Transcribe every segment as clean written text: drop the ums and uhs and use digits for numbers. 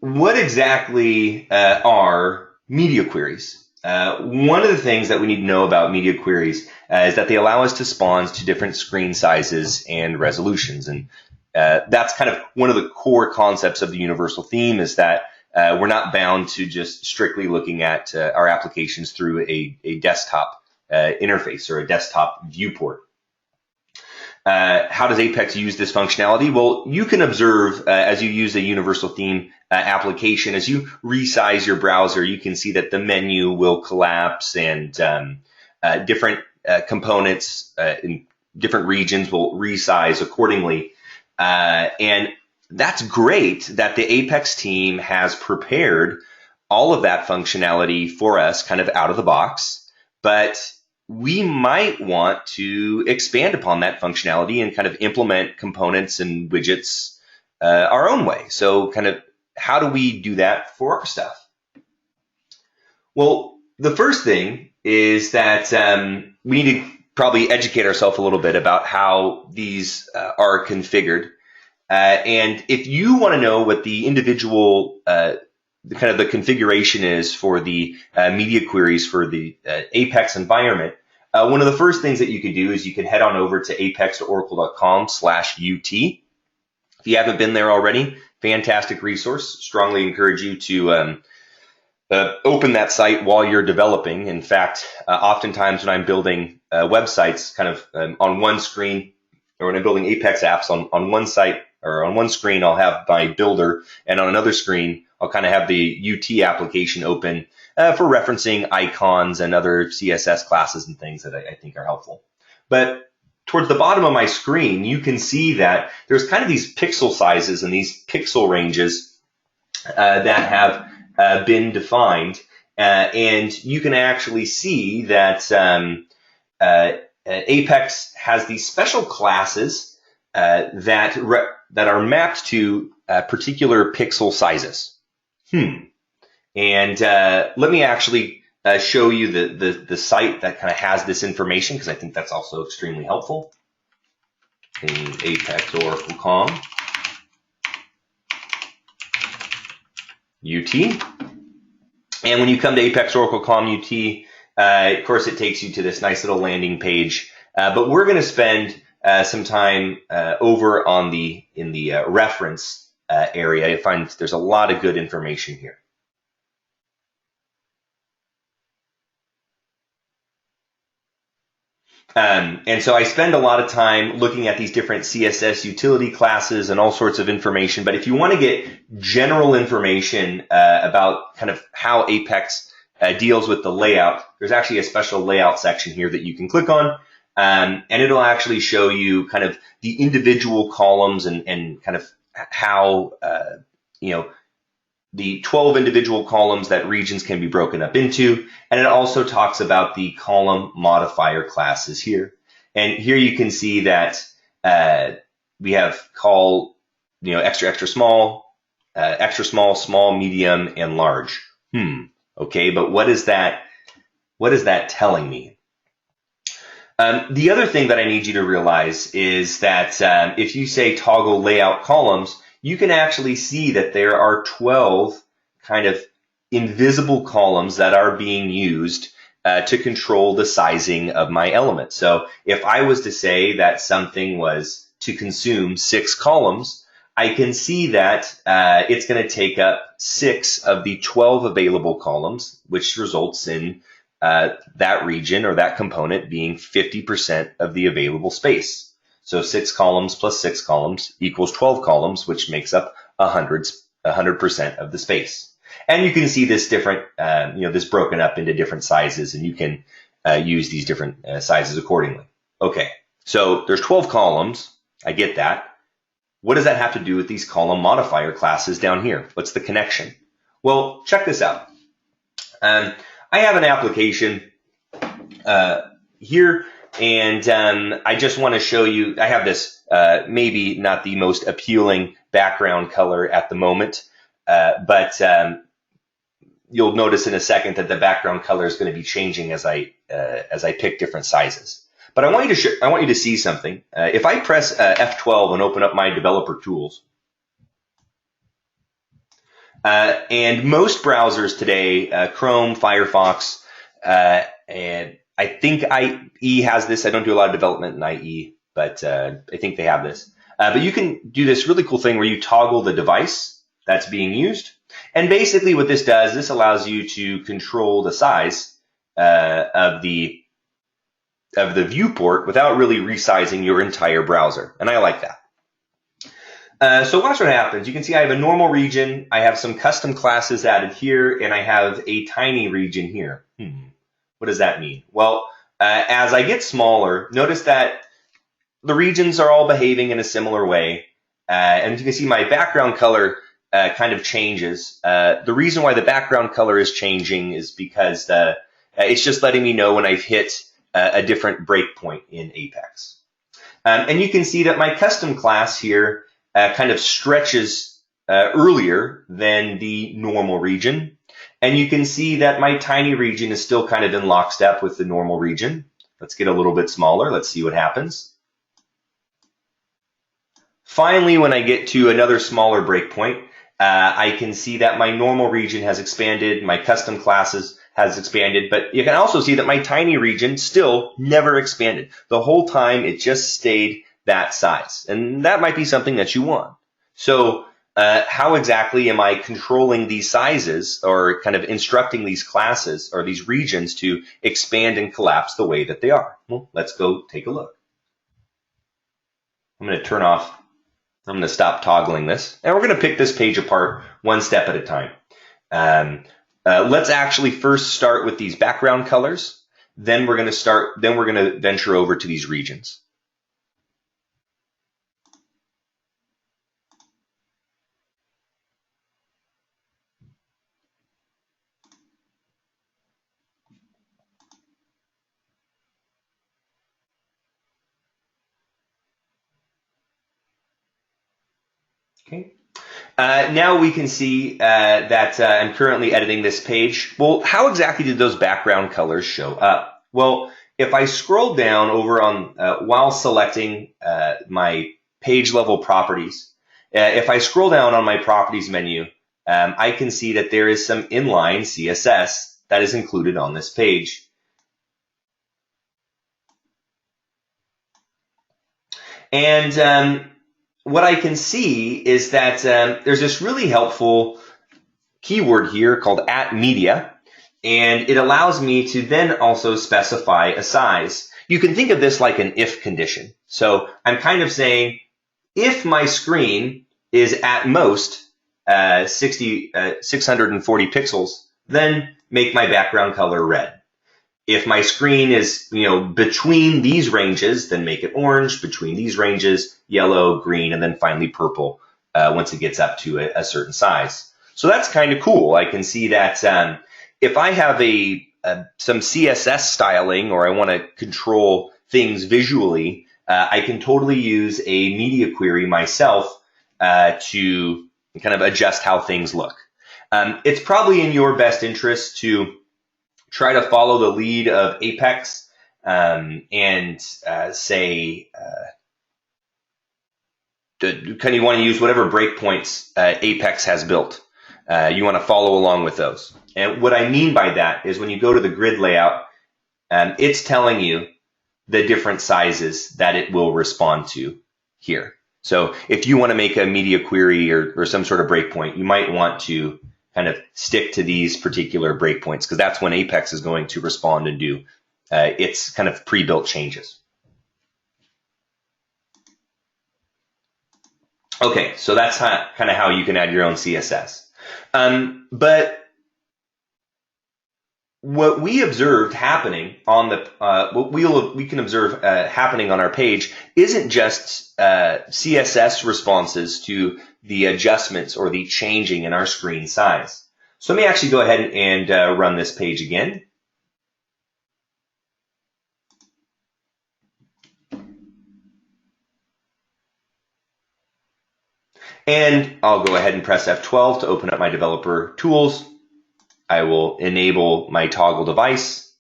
what exactly are media queries? One of the things that we need to know about media queries is that they allow us to spawn to different screen sizes and resolutions. And that's kind of one of the core concepts of the universal theme, is that we're not bound to just strictly looking at our applications through a desktop interface or a desktop viewport. How does Apex use this functionality? Well, you can observe as you use a universal theme application, as you resize your browser, you can see that the menu will collapse, and different components in different regions will resize accordingly. And that's great that the Apex team has prepared all of that functionality for us kind of out of the box, but we might want to expand upon that functionality and kind of implement components and widgets our own way. So kind of how do we do that for our stuff? Well, the first thing is that we need to probably educate ourselves a little bit about how these are configured. And if you want to know what the individual the configuration is for the media queries for the Apex environment, one of the first things that you can do is you can head on over to apexoracle.com/UT. If you haven't been there already, fantastic resource. Strongly encourage you to open that site while you're developing. In fact, oftentimes when I'm building websites kind of on one screen, or when I'm building Apex apps on one site or on one screen, I'll have my builder, and on another screen, I'll kind of have the UT application open for referencing icons and other CSS classes and things that I think are helpful. But towards the bottom of my screen, you can see that there's kind of these pixel sizes and these pixel ranges that have been defined. And you can actually see that Apex has these special classes that are mapped to particular pixel sizes. And let me actually show you the site that kind of has this information, because I think that's also extremely helpful. In Apex Oracle Com UT. And when you come to Apex Oracle Com UT, of course, it takes you to this nice little landing page. But we're going to spend some time over on in the reference area. I find there's a lot of good information here. And so I spend a lot of time looking at these different CSS utility classes and all sorts of information. But if you want to get general information about kind of how Apex deals with the layout, there's actually a special layout section here that you can click on. And it'll actually show you kind of the individual columns and kind of how, the 12 individual columns that regions can be broken up into. And it also talks about the column modifier classes here. And here you can see that we have call, extra small, small, medium, and large. Okay, but what is that telling me? The other thing that I need you to realize is that if you say toggle layout columns, you can actually see that there are 12 kind of invisible columns that are being used to control the sizing of my element. So if I was to say that something was to consume 6 columns, I can see that it's going to take up 6 of the 12 available columns, which results in that region or that component being 50% of the available space. So 6 columns plus 6 columns equals 12 columns, which makes up 100% of the space. And you can see this different, this broken up into different sizes, and you can use these different sizes accordingly. Okay, so there's 12 columns. I get that. What does that have to do with these column modifier classes down here? What's the connection? Well, check this out. I have an application here. And I just want to show you, I have this maybe not the most appealing background color at the moment, but you'll notice in a second that the background color is going to be changing as I pick different sizes. But I want you to see something. If I press F12 and open up my developer tools, And most browsers today, Chrome, Firefox, and I think IE has this. I don't do a lot of development in IE, but I think they have this. But you can do this really cool thing where you toggle the device that's being used. And basically what this does, this allows you to control the size of the viewport without really resizing your entire browser. And I like that. So watch what happens. You can see I have a normal region, I have some custom classes added here, and I have a tiny region here. What does that mean? Well, as I get smaller, notice that the regions are all behaving in a similar way. And you can see my background color kind of changes. The reason why the background color is changing is because it's just letting me know when I've hit a different breakpoint in Apex. And you can see that my custom class here kind of stretches earlier than the normal region. And you can see that my tiny region is still kind of in lockstep with the normal region. Let's get a little bit smaller. Let's see what happens. Finally, when I get to another smaller breakpoint, I can see that my normal region has expanded, my custom classes has expanded, but you can also see that my tiny region still never expanded. The whole time it just stayed that size. And that might be something that you want. So how exactly am I controlling these sizes or kind of instructing these classes or these regions to expand and collapse the way that they are? Well, let's go take a look. I'm going to stop toggling this, and we're going to pick this page apart one step at a time. Let's actually first start with these background colors. Then we're going to venture over to these regions. Okay. Now we can see that I'm currently editing this page. Well, how exactly did those background colors show up? Well, if I scroll down over on, while selecting my page level properties, if I scroll down on my properties menu, I can see that there is some inline CSS that is included on this page. And what I can see is that there's this really helpful keyword here called @media, and it allows me to then also specify a size. You can think of this like an if condition. So I'm kind of saying, if my screen is at most 640 pixels, then make my background color red. If my screen is, between these ranges, then make it orange. Between these ranges, yellow, green, and then finally purple once it gets up to a certain size. So that's kind of cool. I can see that if I have some CSS styling or I want to control things visually, I can totally use a media query myself to kind of adjust how things look. It's probably in your best interest to try to follow the lead of Apex and say, kind of want to use whatever breakpoints Apex has built. You want to follow along with those. And what I mean by that is when you go to the grid layout, it's telling you the different sizes that it will respond to here. So if you want to make a media query or some sort of breakpoint, you might want to kind of stick to these particular breakpoints because that's when Apex is going to respond and do its kind of pre-built changes. Okay, so that's kind of how you can add your own CSS. But what we observed happening on the what we can observe happening on our page isn't just CSS responses to the adjustments or the changing in our screen size. So let me actually go ahead and run this page again. And I'll go ahead and press F12 to open up my developer tools. I will enable my toggle device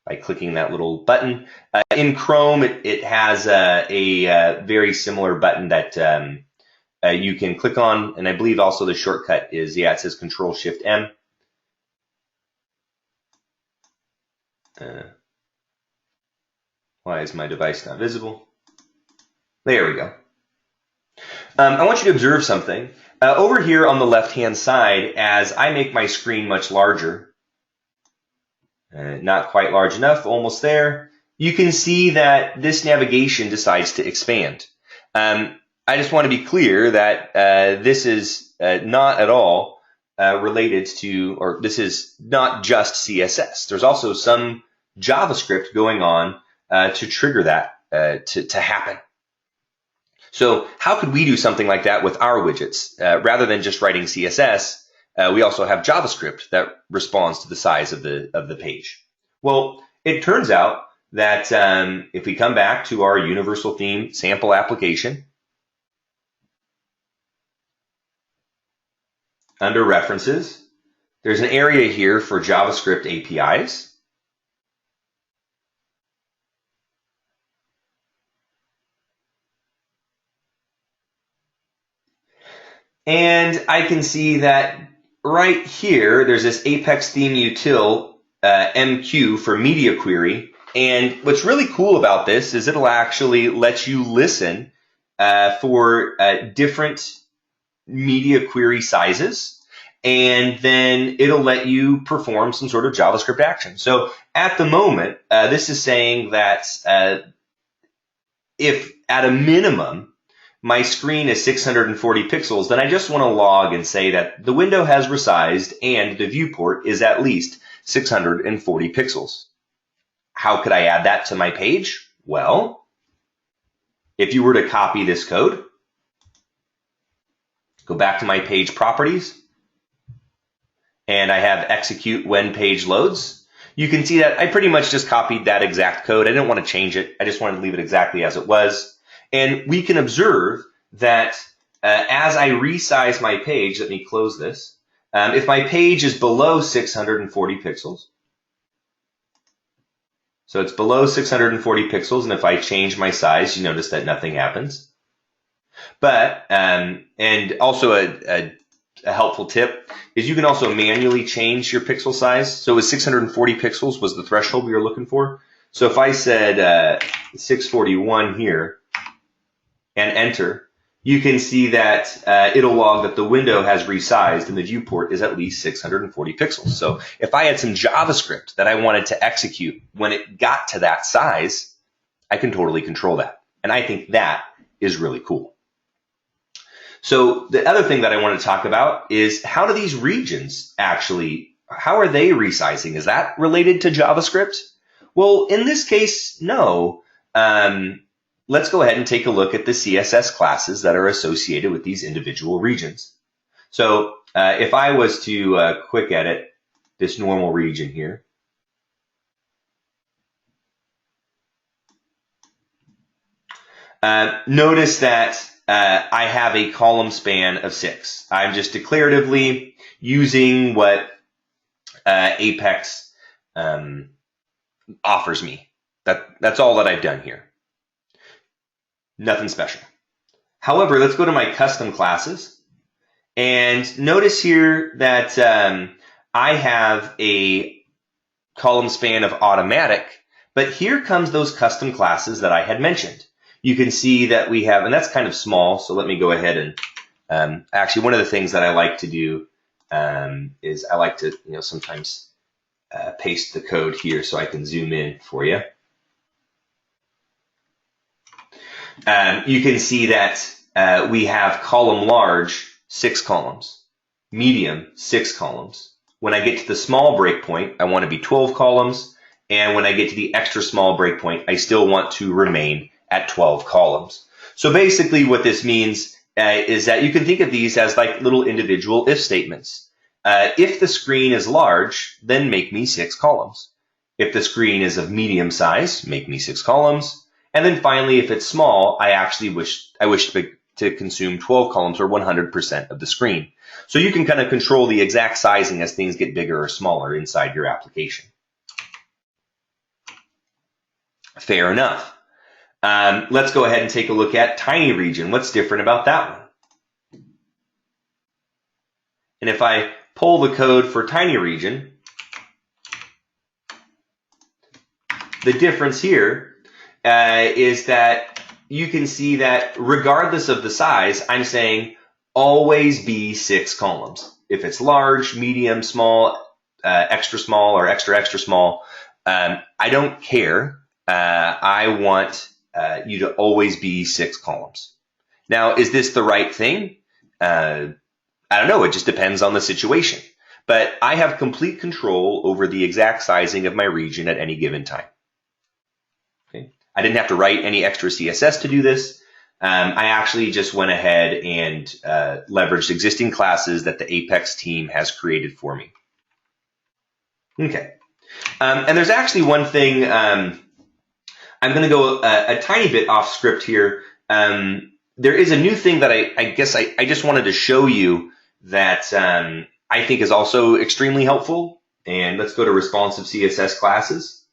by clicking that little button. In Chrome, it has a very similar button that you can click on, and I believe also the shortcut is, it says Control-Shift-M. Why is my device not visible? There we go. I want you to observe something. Over here on the left-hand side, as I make my screen much larger, not quite large enough, almost there, you can see that this navigation decides to expand. I just want to be clear that this is not at all related to, or this is not just CSS. There's also some JavaScript going on to trigger that to happen. So how could we do something like that with our widgets? Rather than just writing CSS, we also have JavaScript that responds to the size of the page. Well, it turns out that if we come back to our universal theme sample application, under references, there's an area here for JavaScript APIs. And I can see that right here, there's this Apex theme util MQ for media query. And what's really cool about this is it'll actually let you listen for different media query sizes. And then it'll let you perform some sort of JavaScript action. So at the moment, this is saying that if at a minimum, my screen is 640 pixels, then I just want to log and say that the window has resized and the viewport is at least 640 pixels. How could I add that to my page? Well, if you were to copy this code, go back to my page properties, and I have execute when page loads, you can see that I pretty much just copied that exact code. I didn't want to change it. I just wanted to leave it exactly as it was. And we can observe that as I resize my page, let me close this. If my page is below 640 pixels, so it's below 640 pixels, and if I change my size, you notice that nothing happens. But, and also a helpful tip is you can also manually change your pixel size. So it was 640 pixels was the threshold we were looking for. So if I said 641 here, and enter, you can see that it'll log that the window has resized and the viewport is at least 640 pixels. So if I had some JavaScript that I wanted to execute when it got to that size, I can totally control that. And I think that is really cool. So the other thing that I want to talk about is how do these regions actually, how are they resizing? Is that related to JavaScript? Well, in this case, no. Let's go ahead and take a look at the CSS classes that are associated with these individual regions. So if I was to quick edit this normal region here, notice that I have a column span of 6. I'm just declaratively using what Apex offers me. That's all that I've done here. Nothing special. However, let's go to my custom classes and notice here that I have a column span of automatic, but here comes those custom classes that I had mentioned. You can see that we have, and that's kind of small, so let me go ahead and actually one of the things that I like to do is I like to sometimes paste the code here so I can zoom in for you. You can see that we have column large, 6 columns, medium, 6 columns. When I get to the small breakpoint, I want to be 12 columns. And when I get to the extra small breakpoint, I still want to remain at 12 columns. So basically what this means is that you can think of these as like little individual if statements. If the screen is large, then make me 6 columns. If the screen is of medium size, make me 6 columns. And then finally, if it's small, I wish to consume 12 columns or 100% of the screen. So you can kind of control the exact sizing as things get bigger or smaller inside your application. Fair enough. Let's go ahead and take a look at tiny region. What's different about that one? And if I pull the code for tiny region, the difference here is that you can see that regardless of the size, I'm saying always be 6 columns. If it's large, medium, small, extra small, or extra, extra small, I don't care. I want you to always be 6 columns. Now, is this the right thing? I don't know. It just depends on the situation. But I have complete control over the exact sizing of my region at any given time. Okay. I didn't have to write any extra CSS to do this. I actually just went ahead and leveraged existing classes that the Apex team has created for me. Okay. And there's actually one thing, I'm going to go a tiny bit off script here. There is a new thing that I guess I just wanted to show you that I think is also extremely helpful. And let's go to responsive CSS classes.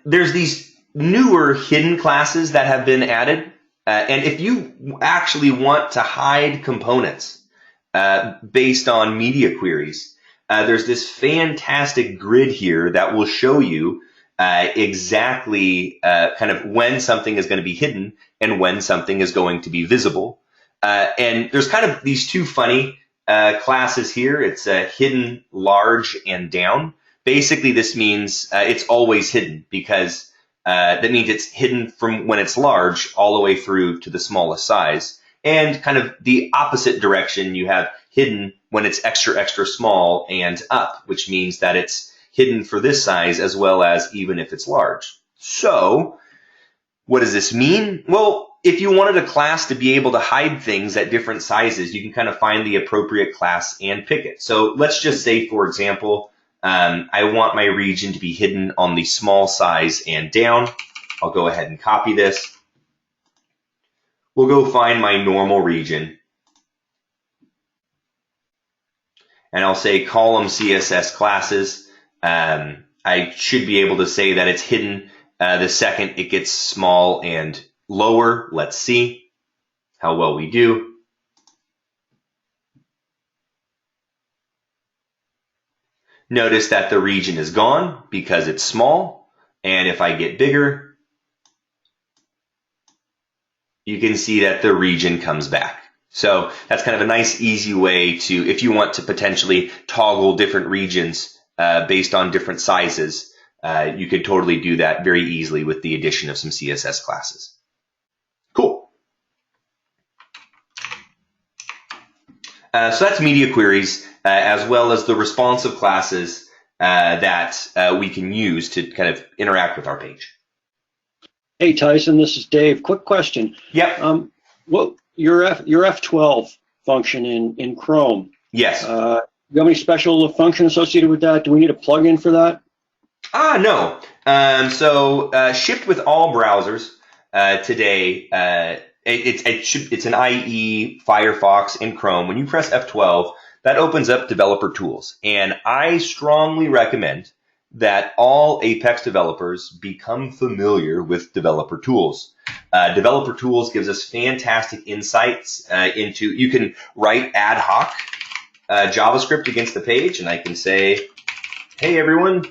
There's these newer hidden classes that have been added. And if you actually want to hide components based on media queries, there's this fantastic grid here that will show you exactly kind of when something is going to be hidden and when something is going to be visible. And there's kind of these two funny classes here. It's hidden, large, and down. Basically, this means it's always hidden because that means it's hidden from when it's large all the way through to the smallest size. And kind of the opposite direction, you have hidden when it's extra, extra small and up, which means that it's hidden for this size as well as even if it's large. So what does this mean? Well, if you wanted a class to be able to hide things at different sizes, you can kind of find the appropriate class and pick it. So let's just say, for example, I want my region to be hidden on the small size and down. I'll go ahead and copy this. We'll go find my normal region. And I'll say column CSS classes. I should be able to say that it's hidden the second it gets small and lower. Let's see how well we do. Notice that the region is gone because it's small. And if I get bigger, you can see that the region comes back. So that's kind of a nice, easy way to, if you want to potentially toggle different regions based on different sizes, you could totally do that very easily with the addition of some CSS classes. Cool. So that's media queries, as well as the responsive classes that we can use to kind of interact with our page. Hey Tyson, this is Dave. Quick question. Yep. What your F12 function in Chrome? Yes. Do you have any special function associated with that? Do we need a plugin for that? No. So shipped with all browsers today. It's an IE, Firefox, and Chrome. When you press F12, that opens up developer tools. And I strongly recommend that all Apex developers become familiar with developer tools. Developer tools gives us fantastic insights into, you can write ad hoc JavaScript against the page, and I can say, hey everyone,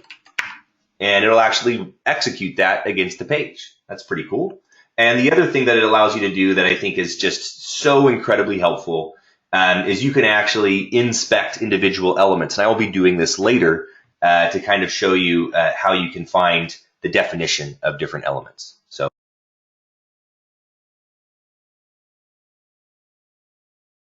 and it'll actually execute that against the page. That's pretty cool. And the other thing that it allows you to do that I think is just so incredibly helpful is you can actually inspect individual elements. And I will be doing this later to kind of show you how you can find the definition of different elements. So